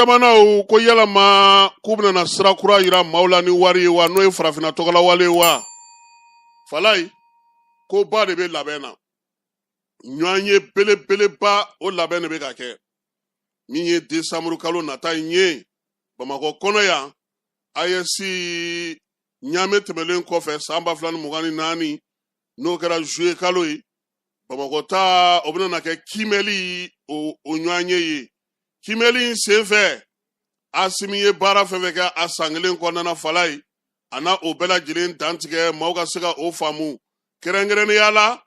jamana ko yalama k'u bɛna sira kura yira maaw la ni wari ye wa n'o ye farafina tɔgɔla wale wa Falaye ko ba de bɛ labɛn na ɲɔgɔn ye belebeleba o labɛn de bɛ ka kɛ min ye décembre kalo nata ye Bamakɔ kɔnɔ yan AES ɲaamɛ tɛmɛlen kɔfɛ san 2024 n'o kɛra juillet kalo ye Bamakɔ ta o bɛna kɛ kimɛli o ɲɔgɔn ye kimɛli senfɛ Asimi ye baara fɛn fɛn kɛ a san kelen kɔnɔna Falaye a n'a o bɛɛ lajɛlen dantigɛ maaw ka se ka o faamu kɛrɛnkɛrɛnnenya la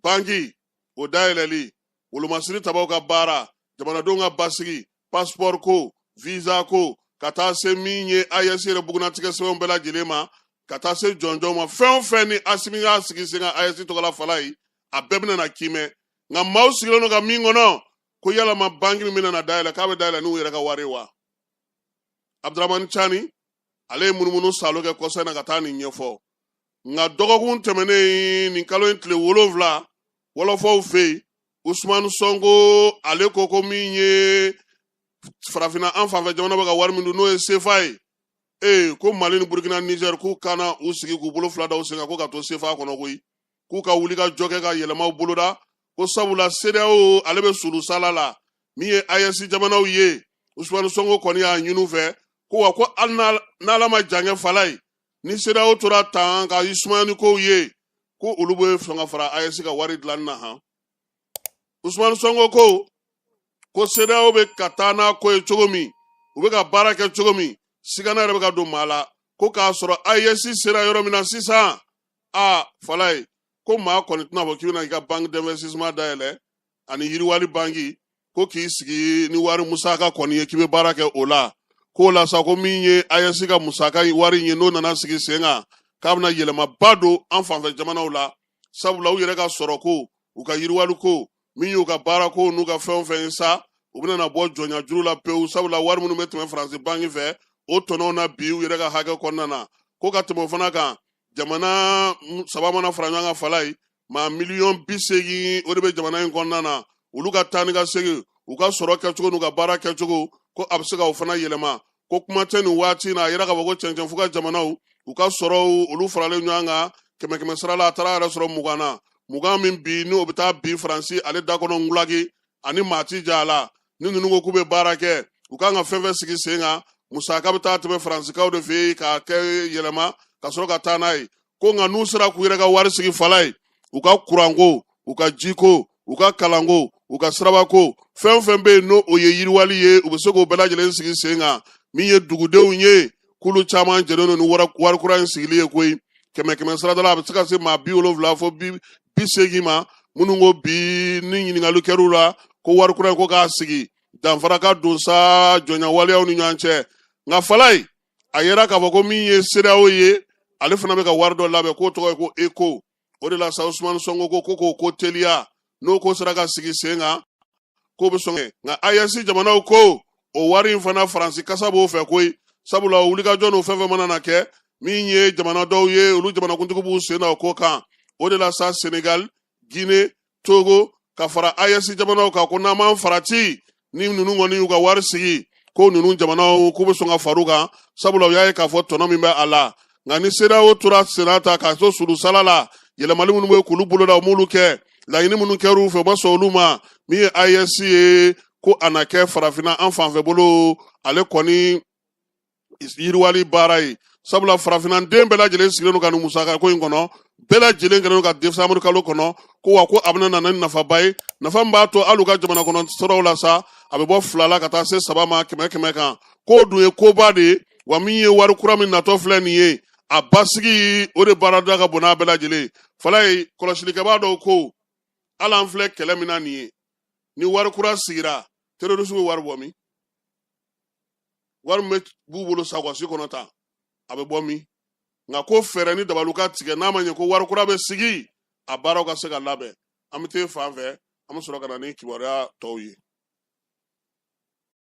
banki o dayɛlɛli wolomasiri tabaw ka baara jamanadenw ka basigi passeport ko visa ko ka taa se min ye AES yɛrɛ bugunatigɛ sɛbɛnw bɛɛ lajɛlen ma ka taa se jɔnjɔnw ma fɛn o fɛn ni Asimi y'a sigi sen kan AES tɔgɔla Falaye a bɛɛ bɛna na kimɛ nka maaw sigilen don ka min kɔnɔ ko yalama banki min bɛna na dayɛlɛ k'a bɛ dayɛlɛ n'u yɛrɛ ka wari wa Abdramane Chani ale ye munumunu salo kɛ kɔsɛ na ka taa nin ɲɛfɔ nka dɔgɔkun tɛmɛnen nin kalo in tile 7 wɔlɔfɔw fɛ yen Usmane Sonko ale ko min ye farafina an fanfɛ jamana bɛ ka wari min dun n'o ye CFA ye ko Mali ni Burkina Niger k'u kana u sigi k'u bolo fila da u sen kan ko ka to CFA kɔnɔ koyi k'u ka wuli ka jɔ kɛ ka yɛlɛmaw boloda ko sabula CEDEAO ale bɛ sulu sala la min ye AES jamanaw ye Usmane Sonko kɔni y'a ɲini u fɛ ko wa ko hali n'ala ma jan kɛ Falaye ni CEDEAO tora tan ka Usmane kow ye ko olu bɛ sɔn ka fara AES ka wari dilanni na han Usmane Sonko ko CEDEAO bɛ ka taa n'a ko ye cogo min u bɛ ka baara kɛ cogo min sigana yɛrɛ bɛ ka don maa la ko k'a sɔrɔ AES sera yɔrɔ min na sisan Falaye ko maa kɔni tɛna fɔ k'i bɛna i ka banque d'investissement dayɛlɛ ani yiriwali banki ko k'i sigi ni wari musaka kɔni ye k'i bɛ baara kɛ o la ko la sa ko min ye AES ka musaka wari ye n'o nana sigi sen kan k'a bɛna yɛlɛmaba don an fanfɛ jamanaw la sabula u yɛrɛ ka sɔrɔ ko u ka yiriwali ko min y'u ka baara ko n'u ka fɛn o fɛn sa u bɛna na bɔ jɔnya juru la pewu sabula wari minnu bɛ tɛmɛ faransi banki fɛ o tɔnɔw na bi u yɛrɛ ka hakɛ kɔnɔna na ko ka tɛmɛ o fana kan jamana 3 mana fara ɲɔgɔn kan Falaye maa 80,000 o de bɛ jamana in kɔnɔna na olu ka taa ni ka segin u ka sɔrɔ kɛcogo n'u ka baara kɛcogo ko a bɛ se ka o fana yɛlɛma ko kuma tɛ nin waati na a yɛrɛ ka fɔ ko cɛncɛn fo ka jamanaw u ka sɔrɔ olu faralen ɲɔgɔn kan 100 sara la a taara yɛrɛ sɔrɔ 20 na 20 min bi n'o bɛ taa bi faransi ale da kɔnɔ ngulagi ani maati ja la ni ninnu ko k'u bɛ baara kɛ u kan ka fɛn fɛn sigi sen kan musaka bɛ taa tɛmɛ faransikaw de fɛ yen k'a kɛ yɛlɛma ka sɔrɔ ka taa n'a ye ko nka n'u sera k'u yɛrɛ ka wari sigi Falaye u ka kuranko u ka jiko u ka kalanko u ka sirabako fɛn fɛn bɛ yen n'o o ye yiriwali ye u bɛ se k'o bɛɛ lajɛlen sigi sen kan min ye dugudenw ye k'olu caman jɛlen don ni wari kura in sigili ye koyi 100 sara la a bɛ se ka se maa 70 fo 80 ma minnu ko bi ni ɲininkali kɛr'u la ko wari kura in ko k'a sigi danfara ka don sa jɔnya waleyaw ni ɲɔgɔn cɛ nka Falaye a yɛrɛ k'a fɔ ko min ye CEDEAO ye ale fana bɛ ka wari dɔ labɛn k'o tɔgɔ ye ko ECO o de la sa Usmane Sonko ko k'o teliya n'o ko sera ka sigi sen kan k'o bɛ sɔn nka AES jamanaw ko o wari in fana faransi kasa b'o fɛ koyi sabula wulikajɔ n'o fɛn fɛn mana na kɛ min ye jamana dɔw ye olu jamanakuntigi b'u sen na o ko kan o de la sa Sénégal Guinée Togo ka fara AES jamanaw kan ko n'an m'an farati ni ninnu kɔni y'u ka wari sigi ko ninnu jamanaw k'u bɛ sɔn ka far'u kan sabula u y'a ye k'a fɔ tɔnɔ min bɛ a la nka ni CEDEAO tora senna ta k'a to sulu sala la yɛlɛmali minnu bɛ k'olu boloda u m'olu kɛ laɲini minnu kɛr'u fɛ u ma sɔn olu ma min ye AES ye ko a na kɛ farafina an fanfɛ bolo ale kɔni yiriwali baara ye sabula farafina den bɛɛ lajɛlen sigilen don ka nin musaka ko in kɔnɔ bɛɛ lajɛlen kɛlen don ka décembre kalo kɔnɔ ko wa ko a bɛna na ni nafaba ye nafa min b'a to hali u ka jamana kɔnɔ sɔrɔw la sa a bɛ bɔ 2 la ka taa se 3 ma 100 kan k'o dun ye koba de ye wa min ye wari kura min natɔ filɛ nin ye a basigi o de baara da ka bon n'a bɛɛ lajɛlen Falaye kɔlɔsilikɛbaa dɔw ko hali an filɛ kɛlɛ min na nin ye ni wari kura sigira terroriste bɛ wari bɔ min wari min b'u bolo sakwasi kɔnɔ tan a bɛ bɔ min nka ko fɛɛrɛ ni dabaliw ka tigɛ n'a ma ɲɛ ko wari kura bɛ sigi a baaraw ka se ka labɛn an bɛ taa fan fɛ an bɛ sɔrɔ ka na ni kibaruya tɔw ye